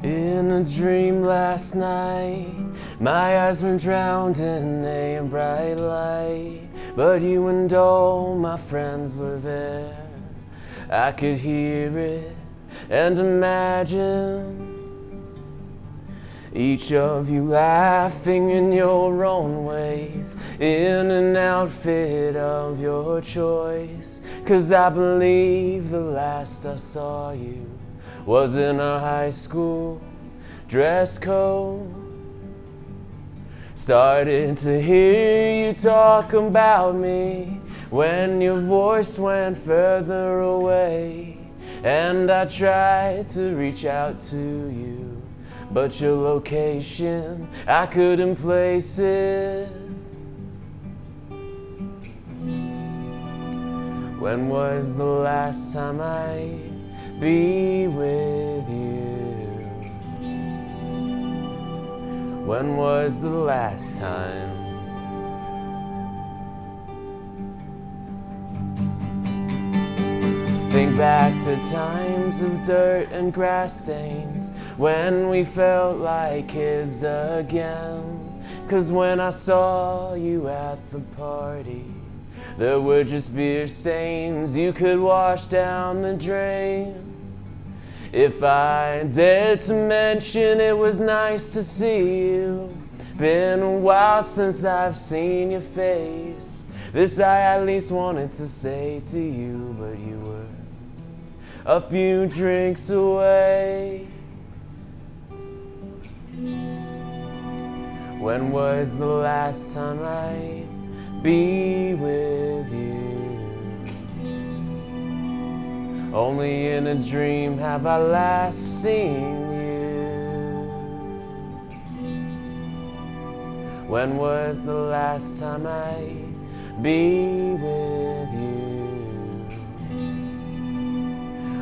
In a dream last night, my eyes were drowned in a bright light, but you and all my friends were there. I could hear it and imagine each of you laughing in your own ways, in an outfit of your choice. 'Cause I believe the last I saw you was in our high school dress code. Started to hear you talk about me when your voice went further away, and I tried to reach out to you, but your location, I couldn't place it. When was the last time I'd be with you? When was the last time? Think back to times of dirt and grass stains, when we felt like kids again. 'Cause when I saw you at the party, there were just beer stains you could wash down the drain. If I dared to mention, it was nice to see you. Been a while since I've seen your face. This I at least wanted to say to you, but you were a few drinks away. When was the last time I'd be with you? Only in a dream have I last seen you. When was the last time I'd be with you?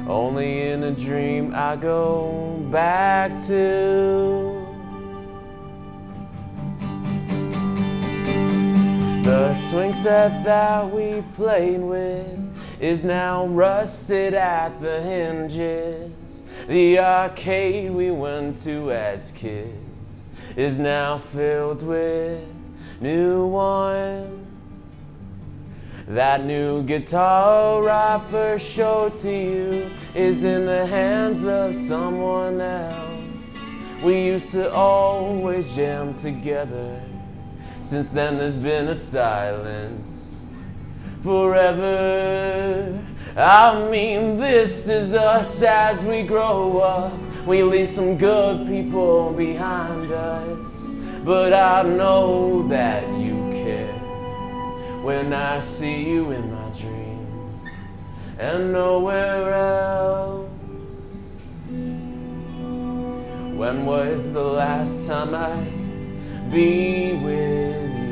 Only in a dream I go back to. The swing set that we played with is now rusted at the hinges. The arcade we went to as kids is now filled with new ones. That new guitar I first showed to you is in the hands of someone else. We used to always jam together. Since then there's been a silence forever. I mean, this is us as we grow up. We leave some good people behind us, but I know that you care when I see you in my dreams and nowhere else. When was the last time I'd be with you?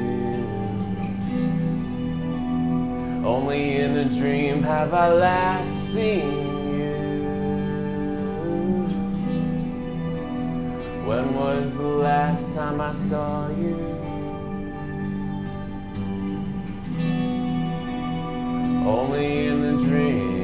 Only in a dream have I last seen you. When was the last time I saw you? Only in a dream.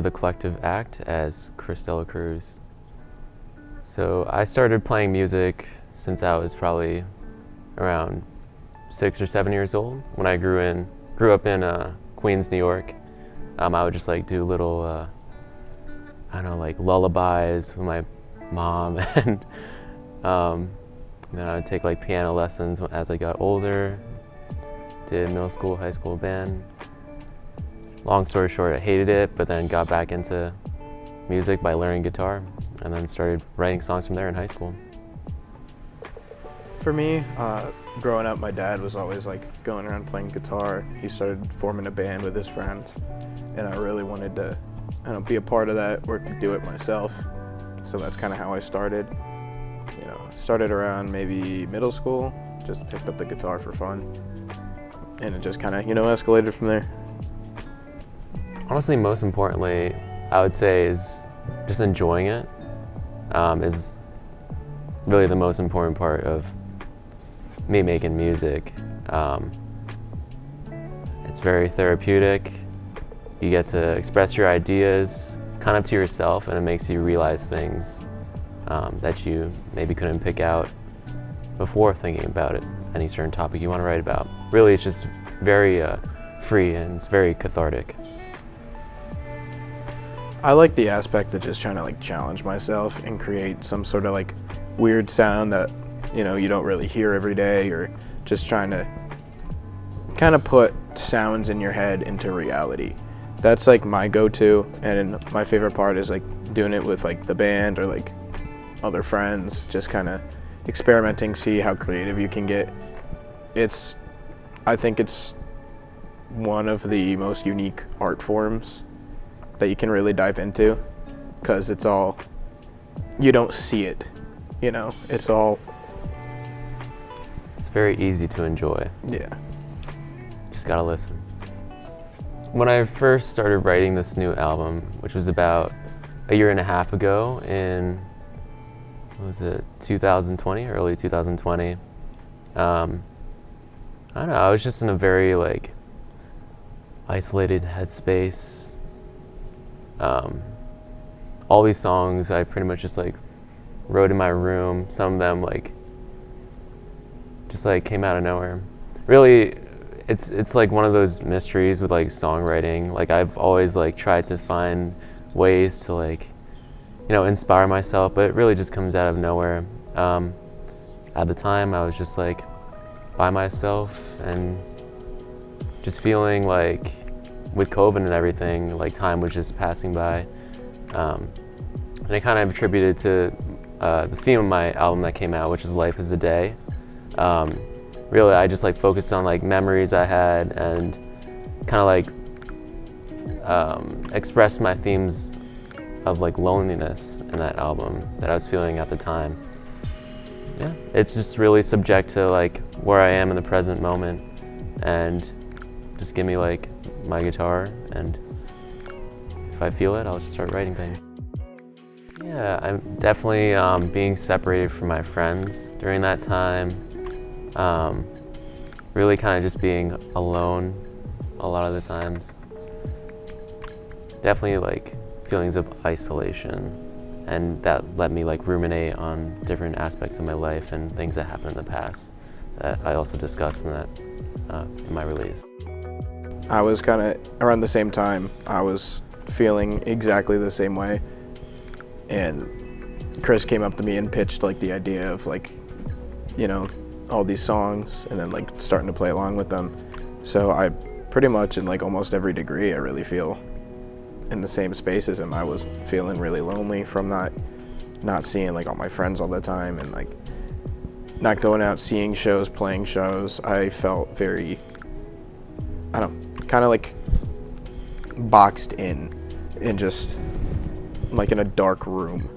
The collective act as Chris Dela Cruz. So I started playing music since I was probably around 6 or 7 years old. When I grew up in Queens, New York, I would just like do little, I don't know, like lullabies with my mom, and then I would take like piano lessons as I got older. Did middle school, high school band. Long story short, I hated it, but then got back into music by learning guitar, and then started writing songs from there in high school. For me, growing up, my dad was always like going around playing guitar. He started forming a band with his friends, and I really wanted to be a part of that or do it myself. So that's kind of how I started. Started around maybe middle school, just picked up the guitar for fun, and it just kind of, escalated from there. Honestly, most importantly, I would say is just enjoying it is really the most important part of me making music. It's very therapeutic. You get to express your ideas kind of to yourself, and it makes you realize things that you maybe couldn't pick out before thinking about it, any certain topic you want to write about. Really, it's just very free, and it's very cathartic. I like the aspect of just trying to like challenge myself and create some sort of like weird sound that you don't really hear every day, or just trying to kind of put sounds in your head into reality. That's like my go-to, and my favorite part is like doing it with like the band or like other friends, just kind of experimenting, see how creative you can get. I think it's one of the most unique art forms that you can really dive into, because you don't see it, it's very easy to enjoy. Yeah. Just gotta listen. When I first started writing this new album, which was about a year and a half ago in, 2020, early 2020, I don't know, I was just in a very like isolated headspace. All these songs I pretty much just like wrote in my room. Some of them like just like came out of nowhere. Really, it's like one of those mysteries with like songwriting. Like I've always like tried to find ways to like, inspire myself, but it really just comes out of nowhere. At the time I was just like by myself and just feeling like with COVID and everything, like time was just passing by. And I kind of attributed to the theme of my album that came out, which is Life is a Day. Really, I just like focused on like memories I had and kind of like expressed my themes of like loneliness in that album that I was feeling at the time. Yeah, it's just really subject to like where I am in the present moment, and just give me like my guitar, and if I feel it, I'll just start writing things. Yeah, I'm definitely being separated from my friends during that time. Really kind of just being alone a lot of the times. Definitely like feelings of isolation, and that let me like ruminate on different aspects of my life and things that happened in the past that I also discussed in that in my release. I was kind of around the same time. I was feeling exactly the same way, and Chris came up to me and pitched like the idea of like, all these songs, and then like starting to play along with them. So I pretty much in like almost every degree I really feel in the same space as him. I was feeling really lonely from not seeing like all my friends all the time, and like not going out, seeing shows, playing shows. I felt very I don't know, kind of like boxed in just like in a dark room,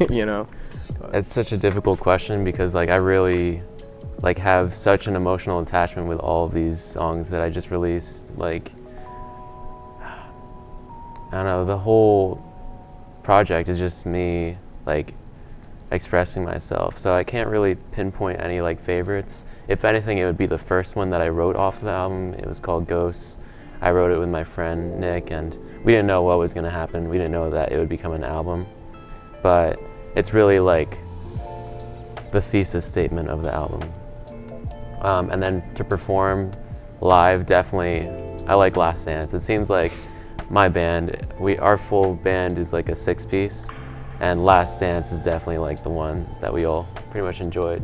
you know? It's such a difficult question because like I really like have such an emotional attachment with all of these songs that I just released. Like, I don't know, the whole project is just me like expressing myself. So I can't really pinpoint any like favorites. If anything, it would be the first one that I wrote off the album. It was called Ghosts. I wrote it with my friend Nick, and we didn't know what was gonna happen. We didn't know that it would become an album. But it's really like the thesis statement of the album. And then to perform live, definitely, I like Last Dance. It seems like my band, our full band is like a 6-piece, and Last Dance is definitely like the one that we all pretty much enjoyed.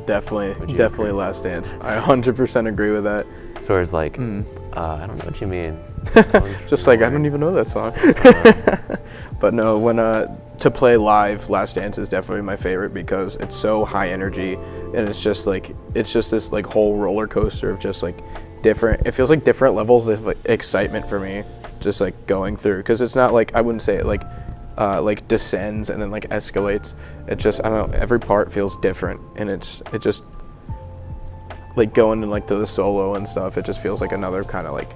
Definitely agree? Last Dance. I 100% agree with that. So it's like, I don't know what you mean. Just like, I don't even know that song. But no, when to play live, Last Dance is definitely my favorite because it's so high energy, and it's just this like whole roller coaster of just like different, it feels like different levels of like, excitement for me, just like going through, because it's not like, I wouldn't say it like descends and then like escalates. It just, I don't know, every part feels different, and it just like going like to the solo and stuff, it just feels like another kind of like,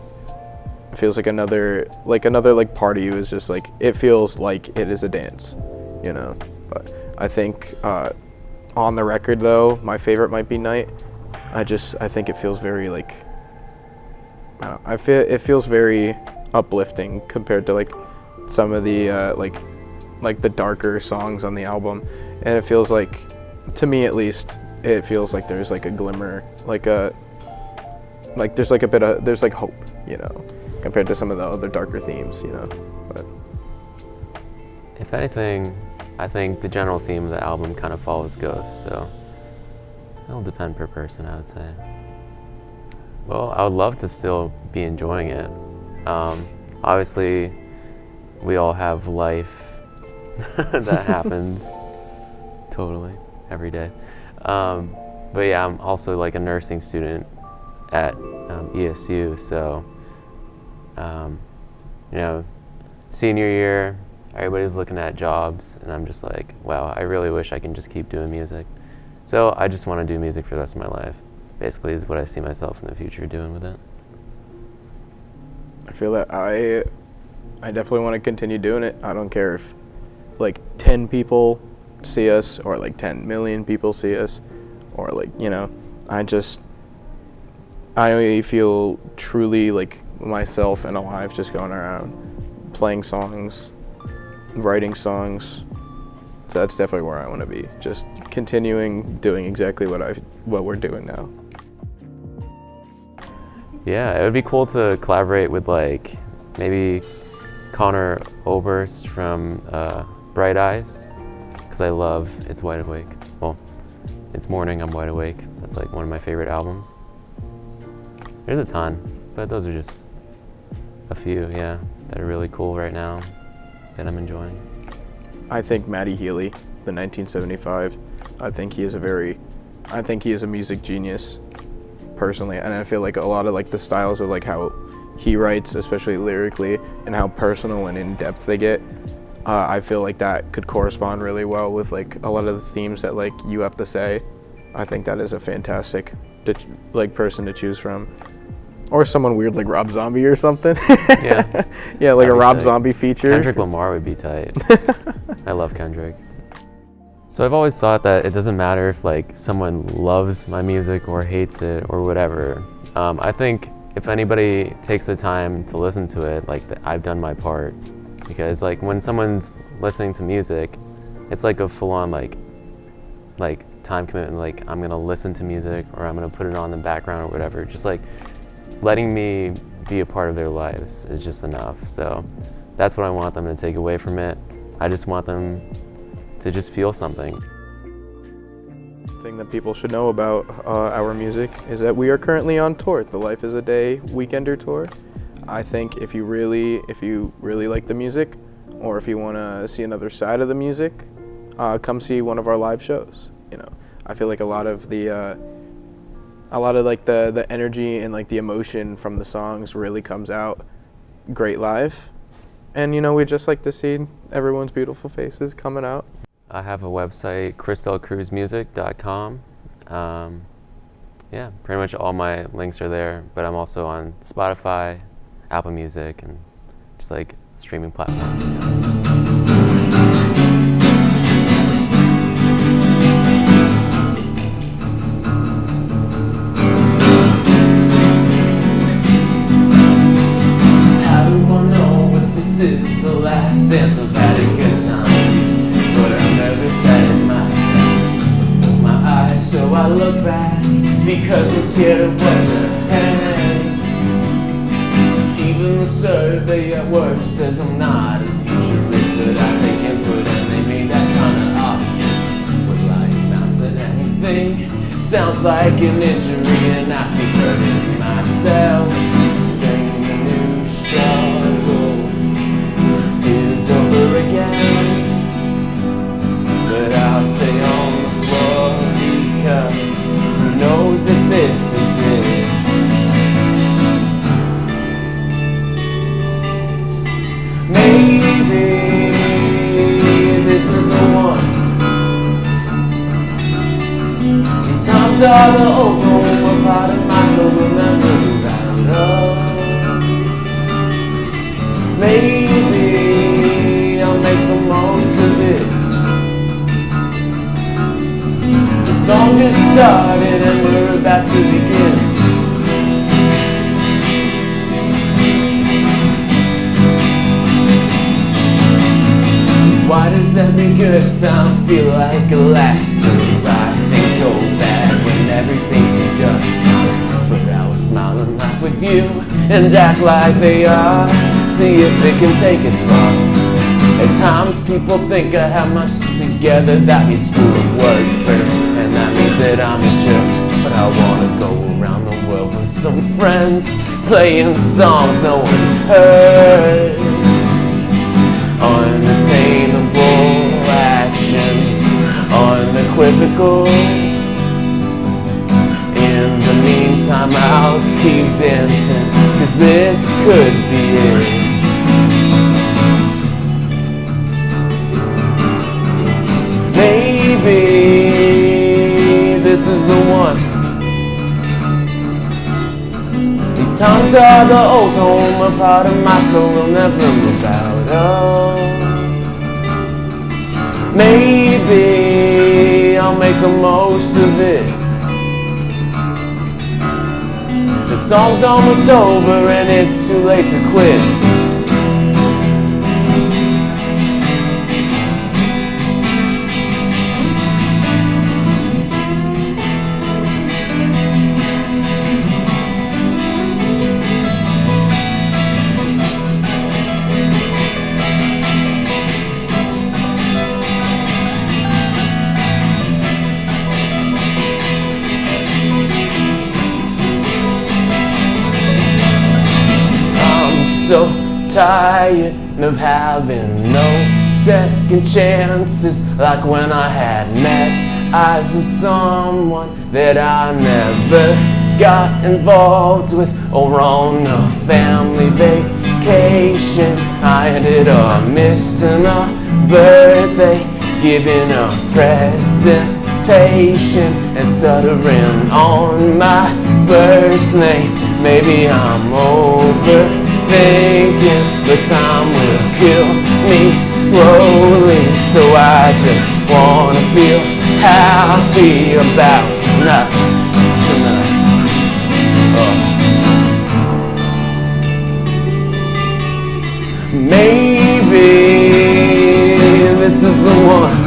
it feels like another like part of you is just like, it feels like it is a dance, you know. But I think on the record though, my favorite might be Night. I think it feels very like, I don't know, it feels very uplifting compared to like some of the like the darker songs on the album, and it feels like, to me at least, it feels like there's like a glimmer, there's like a bit of, there's like hope, you know, compared to some of the other darker themes, you know. But If anything, I think the general theme of the album kind of follows Ghosts, so it'll depend per person, I would say. Well, I would love to still be enjoying it. Obviously, we all have life that happens totally every day. But yeah, I'm also like a nursing student at ESU, so you know, senior year, everybody's looking at jobs, and I'm just like, wow, I really wish I can just keep doing music. So I just want to do music for the rest of my life, basically, is what I see myself in the future doing with it. I feel that I definitely want to continue doing it. I don't care if like 10 people see us or like 10 million people see us, or like, you know, I feel truly like myself and alive, just going around playing songs, writing songs. So that's definitely where I want to be, just continuing doing exactly what we're doing now. Yeah, it would be cool to collaborate with like maybe Connor Oberst from Bright Eyes, because I love It's Wide Awake. Well, It's Morning, I'm Wide Awake. That's like one of my favorite albums. There's a ton, but those are just a few, yeah, that are really cool right now that I'm enjoying. I think Matty Healy, the 1975, I think he is a music genius, personally, and I feel like a lot of like the styles of like how he writes, especially lyrically, and how personal and in-depth they get, I feel like that could correspond really well with like a lot of the themes that like You Have to Say. I think that is a fantastic like person to choose from. Or someone weird like Rob Zombie or something. Yeah. Yeah, like a Rob sick. Zombie feature. Kendrick Lamar would be tight. I love Kendrick. So I've always thought that it doesn't matter if like someone loves my music or hates it or whatever. I think if anybody takes the time to listen to it, like I've done my part. Because like when someone's listening to music, it's like a full-on like time commitment. Like I'm gonna listen to music, or I'm gonna put it on in the background or whatever. Just like letting me be a part of their lives is just enough. So that's what I want them to take away from it. I just want them to just feel something. Thing that people should know about our music is that we are currently on tour, the Life is a Day Weekender tour. I think if you really like the music, or if you want to see another side of the music, come see one of our live shows. You know, I feel like a lot of the a lot of like the energy and like the emotion from the songs really comes out great live. And you know, we just like to see everyone's beautiful faces coming out. I have a website, crystalcruisemusic.com. Yeah, pretty much all my links are there, but I'm also on Spotify, Apple Music, and just like streaming platforms. How do I know if this is the last dance? I've had a good time, but I'm nervous at my head before my eyes, so I look back because I'm scared of what's ahead. Even the survey at work says I'm not a futurist, but I take input and they made that kinda obvious. Would life amount to anything? Sounds like an injury and I keep hurting myself. Saying the new struggles, tears over again. But I'll stay on the floor because who knows if this is it. Maybe this is the one. These times are the old home, a part of my soul will never move out of. Maybe I'll make the most of it. The song just started and we're about to begin. Why does every good time feel like a last ride? Things go bad when everything seems just fine. But I will smile and laugh with you and act like they are. See if they can take us far. At times people think I have much together. That means school and work first, and that means that I'm mature. But I wanna go around the world with some friends, playing songs no one's heard. Unattainable actions, unequivocal. In the meantime I'll keep dancing, 'cause this could be it. Maybe this is the one. These times are the old home, a part of my soul will never move out of. Maybe I'll make the most of it. The song's almost over and it's too late to quit. So tired of having no second chances, like when I had met eyes with someone that I never got involved with, or on a family vacation. I ended up missing a birthday, giving a presentation, and stuttering on my first name. Maybe I'm overthinking, but time will kill me slowly. So I just wanna feel happy about tonight. Maybe this is the one.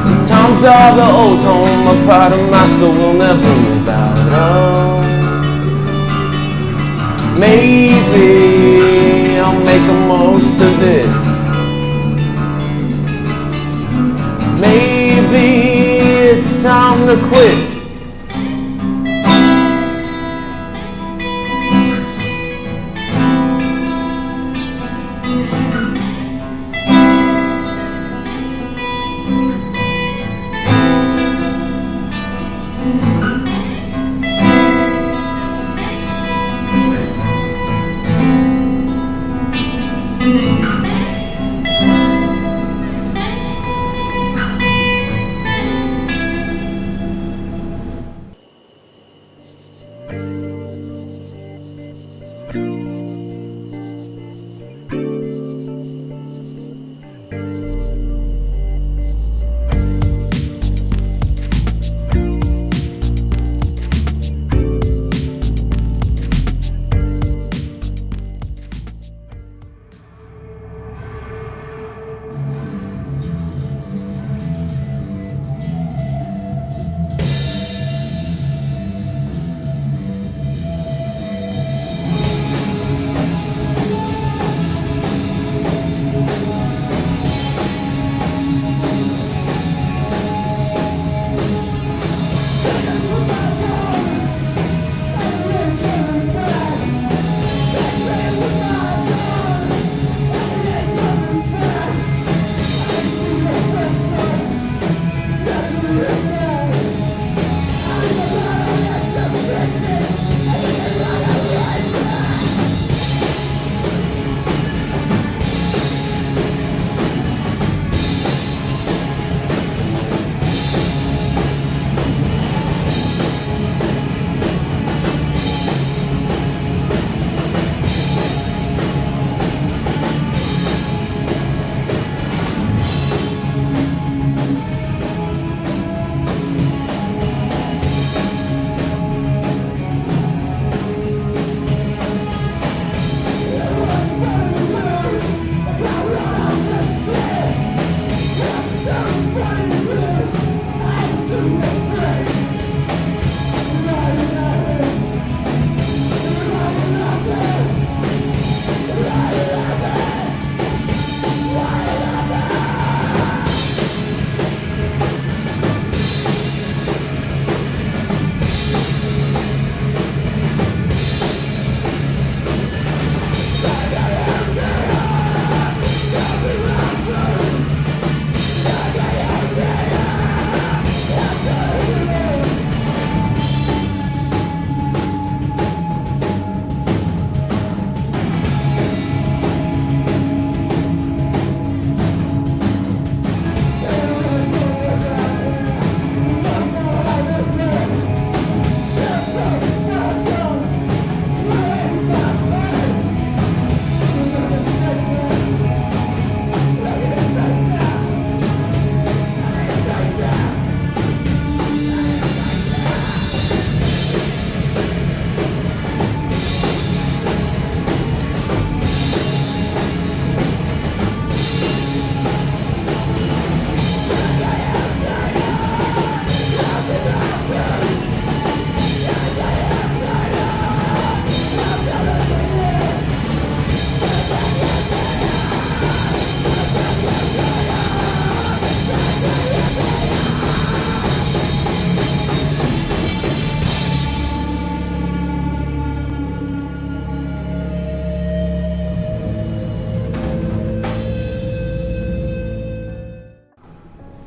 These times are the old home, a part of my soul will never move out of. Maybe I'll make the most of it. Maybe it's time to quit.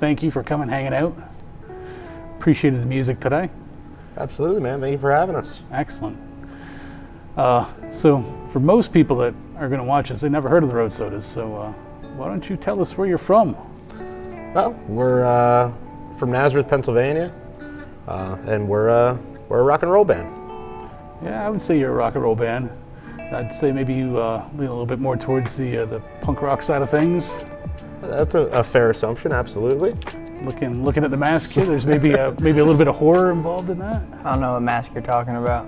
thank you for coming, hanging out. Appreciated the music today. Absolutely, man. Thank you for having us. Excellent. So for most people that are going to watch us, they never heard of the Road Sodas. So why don't you tell us where you're from? Well, we're from Nazareth, Pennsylvania, and we're a rock and roll band. Yeah, I would say you're a rock and roll band. I'd say maybe you lean a little bit more towards the punk rock side of things. That's a fair assumption, absolutely. Looking at the mask here, there's maybe a little bit of horror involved in that. I don't know what mask you're talking about.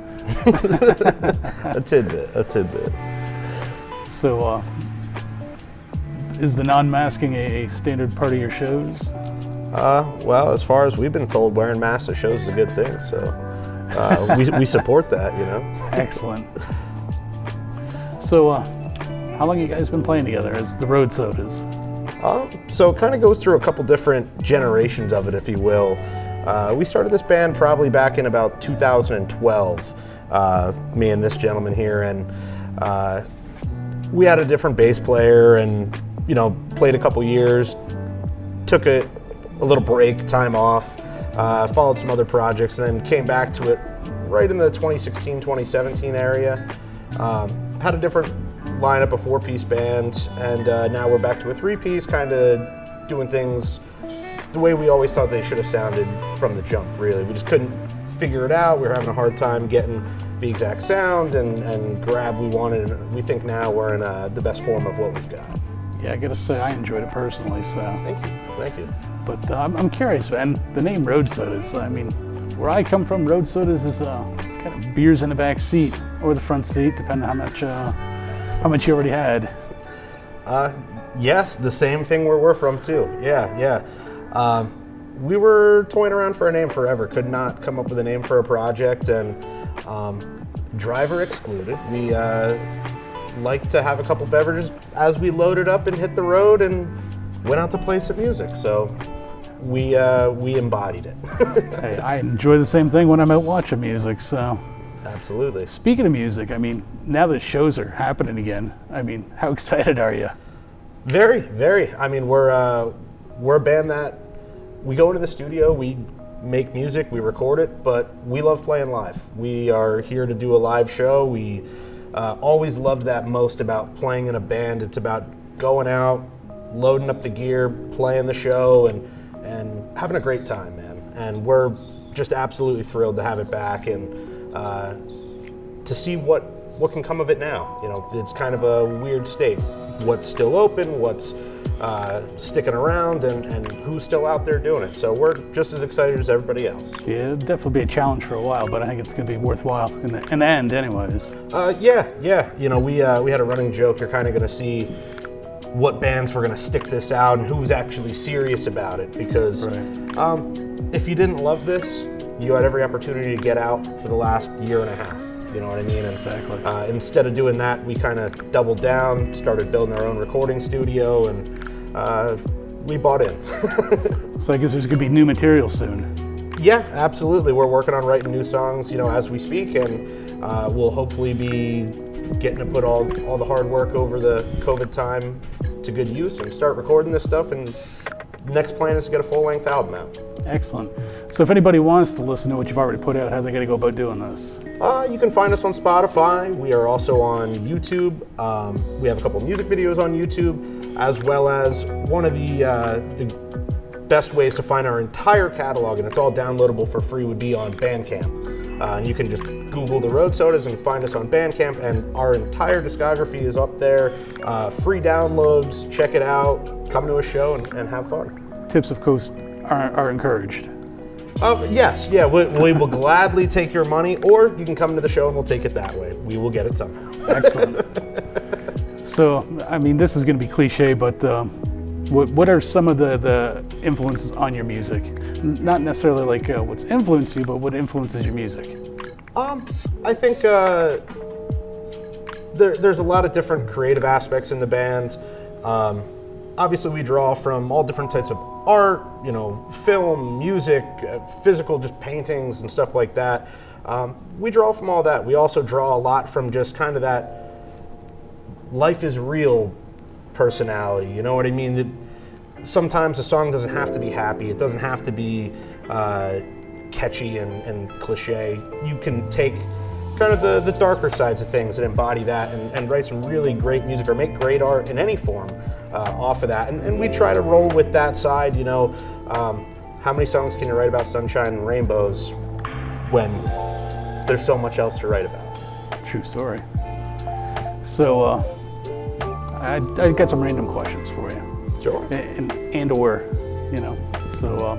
A tidbit. So, is the non-masking a standard part of your shows? Well, as far as we've been told, wearing masks at shows is a good thing, so we support that, you know. Excellent. So, how long have you guys been playing together as the Road Sodas? So it kind of goes through a couple different generations of it, if you will. We started this band probably back in about 2012, me and this gentleman here, and we had a different bass player and, you know, played a couple years, took a little break, time off, followed some other projects, and then came back to it right in the 2016, 2017 area. Had a different lineup, a 4-piece band, and now we're back to a 3-piece, kind of doing things the way we always thought they should have sounded from the jump, really. We just couldn't figure it out. We were having a hard time getting the exact sound and grab we wanted, and we think now we're in the best form of what we've got. Yeah, I gotta say I enjoyed it personally. So Thank you. But I'm curious, man. The name Road Sodas. I mean, where I come from, Road Sodas is kind of beers in the back seat or the front seat, depending on how much you already had. Yes, the same thing where we're from too. Yeah. We were toying around for a name forever. Could not come up with a name for a project, and driver excluded. We like to have a couple beverages as we loaded up and hit the road and went out to play some music. So we embodied it. Hey, I enjoy the same thing when I'm out watching music. So. Absolutely. Speaking of music, I mean, now that shows are happening again, I mean, how excited are you? Very, very. I mean, we're a band that we go into the studio, we make music, we record it, but we love playing live. We are here to do a live show. We always loved that most about playing in a band. It's about going out, loading up the gear, playing the show, and having a great time, man. And we're just absolutely thrilled to have it back and to see what can come of it now. You know, it's kind of a weird state. What's still open, what's sticking around, and who's still out there doing it. So we're just as excited as everybody else. Yeah, it'll definitely be a challenge for a while, but I think it's going to be worthwhile in the end anyways. Yeah. You know, we had a running joke. You're kind of going to see what bands were going to stick this out and who's actually serious about it, because if you didn't love this, you had every opportunity to get out for the last year and a half. You know what I mean? And, exactly. Instead of doing that, we kind of doubled down, started building our own recording studio, and we bought in. So I guess there's going to be new material soon. Yeah, absolutely. We're working on writing new songs, you know, as we speak, and we'll hopefully be getting to put all the hard work over the COVID time to good use and start recording this stuff. And next plan is to get a full-length album out. Excellent. So if anybody wants to listen to what you've already put out, how are they going to go about doing this? You can find us on Spotify. We are also on YouTube. We have a couple of music videos on YouTube, as well as one of the best ways to find our entire catalog, and it's all downloadable for free, would be on Bandcamp. And you can just Google the Road Sodas and find us on Bandcamp, and our entire discography is up there. Free downloads, check it out, come to a show and have fun. Tips, of course, are encouraged. Yes, we will gladly take your money, or you can come to the show and we'll take it that way. We will get it somehow. Excellent. So, I mean, this is going to be cliche, but what are some of the influences on your music? Not necessarily like what's influenced you, but what influences your music? I think there's a lot of different creative aspects in the band. Obviously, we draw from all different types of art, you know, film, music, physical, just paintings and stuff like that. We draw from all that. We also draw a lot from just kind of that life is real personality, you know what I mean? sometimes a song doesn't have to be happy. It doesn't have to be catchy and cliche. You can take kind of the darker sides of things and embody that and write some really great music or make great art in any form off of that. And we try to roll with that side, you know. How many songs can you write about sunshine and rainbows when there's so much else to write about? True story. So, I got some random questions for you. Sure. And or, you know, so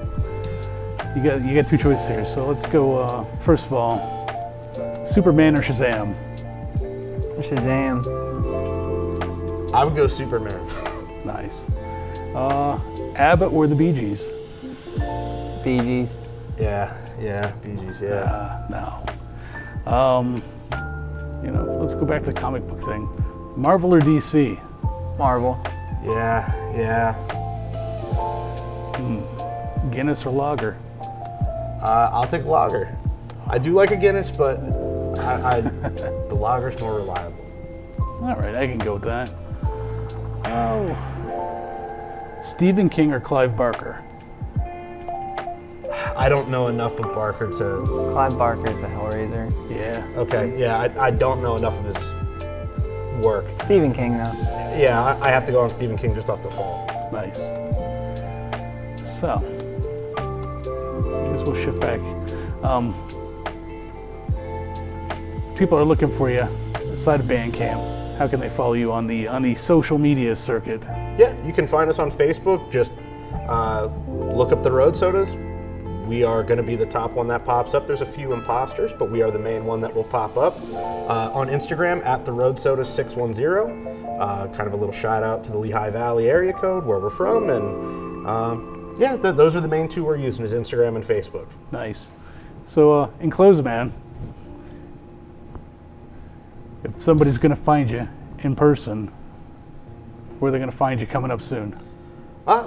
you got two choices here. So let's go. First of all, Superman or Shazam? Shazam. I would go Superman. Nice. Abbott or the Bee Gees? Bee Gees. Yeah, Bee Gees, yeah. No. You know, let's go back to the comic book thing. Marvel or DC? Marvel. Yeah. Guinness or lager? I'll take lager. I do like a Guinness, but the lager's more reliable. All right, I can go with that. Oh. Stephen King or Clive Barker? I don't know enough of Barker to... Clive Barker's a Hellraiser. Yeah. Okay, yeah, I don't know enough of his work. Stephen King, though. Yeah, I have to go on Stephen King just off the fall. Nice. So, I guess we'll shift back. People are looking for you aside of Bandcamp. How can they follow you on the social media circuit? Yeah, you can find us on Facebook. Just look up The Road Sodas. We are going to be the top one that pops up. There's a few imposters, but we are the main one that will pop up. On Instagram, at The Road Sodas 610. Kind of a little shout out to the Lehigh Valley area code where we're from. And yeah, those are the main two we're using, is Instagram and Facebook. Nice. So, in closing, man, if somebody's going to find you in person, where are they going to find you coming up soon?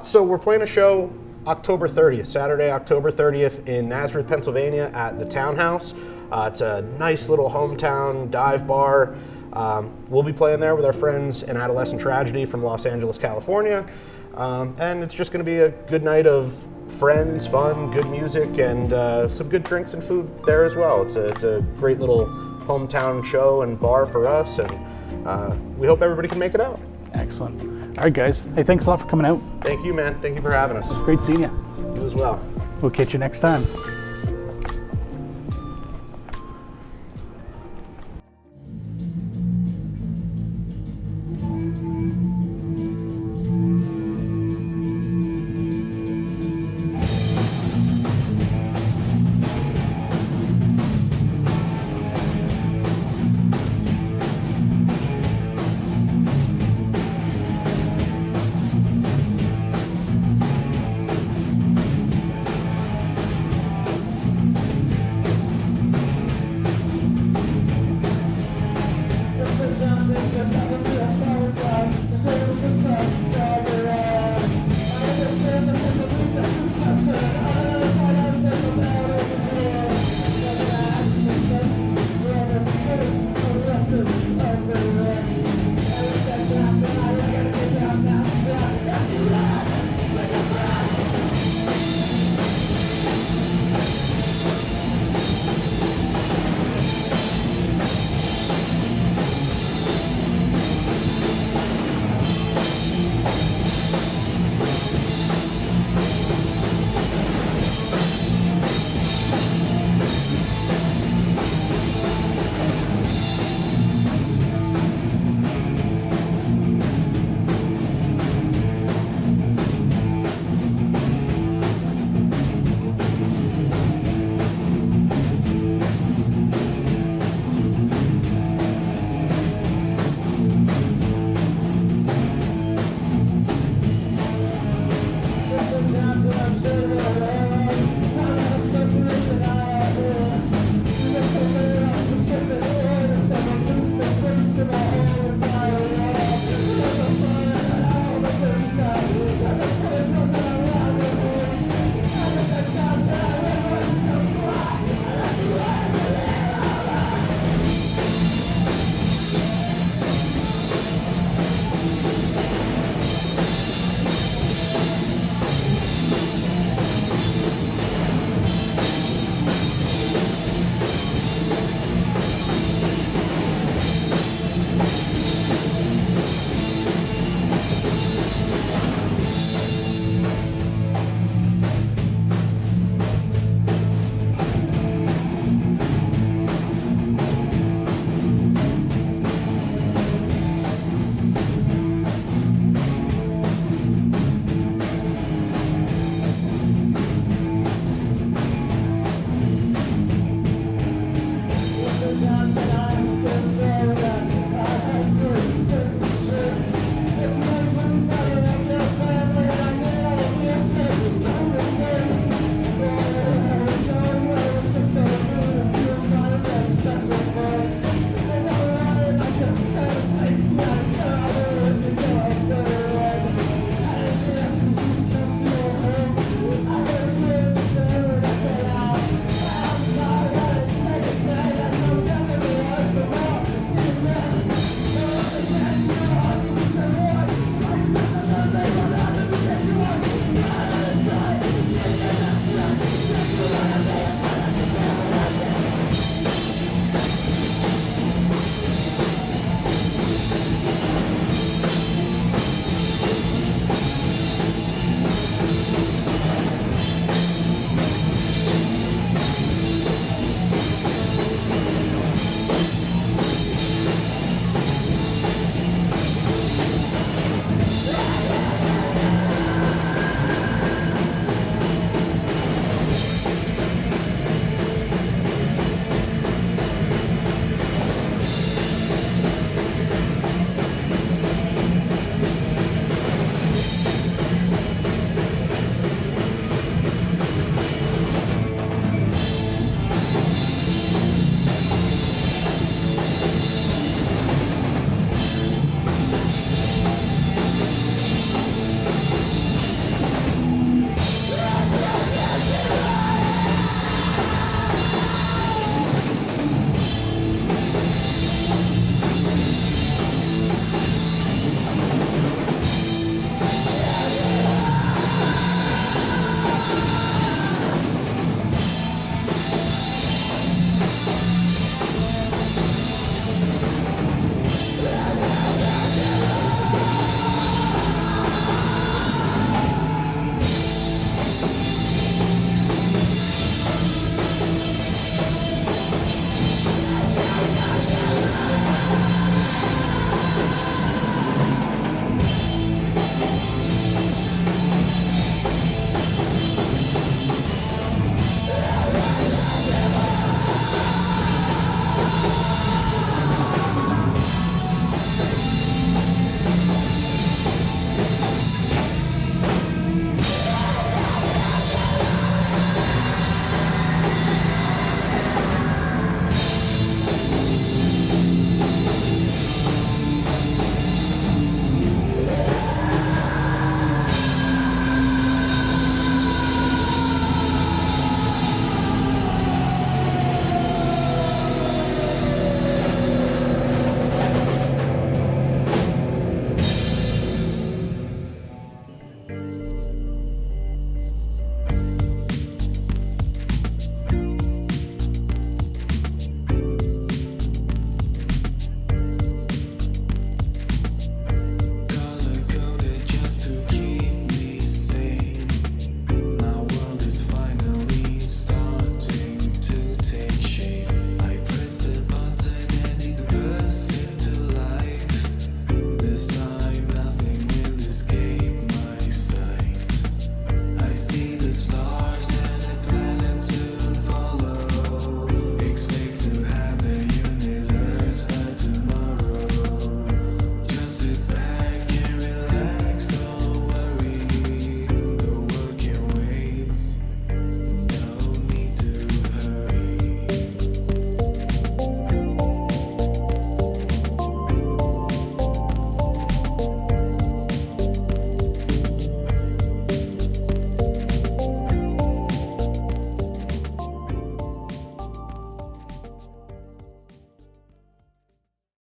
So we're playing a show October 30th, Saturday, October 30th in Nazareth, Pennsylvania at the Townhouse. It's a nice little hometown dive bar. We'll be playing there with our friends in Adolescent Tragedy from Los Angeles, California. And it's just going to be a good night of friends, fun, good music, and some good drinks and food there as well. It's a great little hometown show and bar for us, and we hope everybody can make it out. Excellent. All right, guys. Hey, thanks a lot for coming out. Thank you, man. Thank you for having us. Great seeing you. You as well. We'll catch you next time.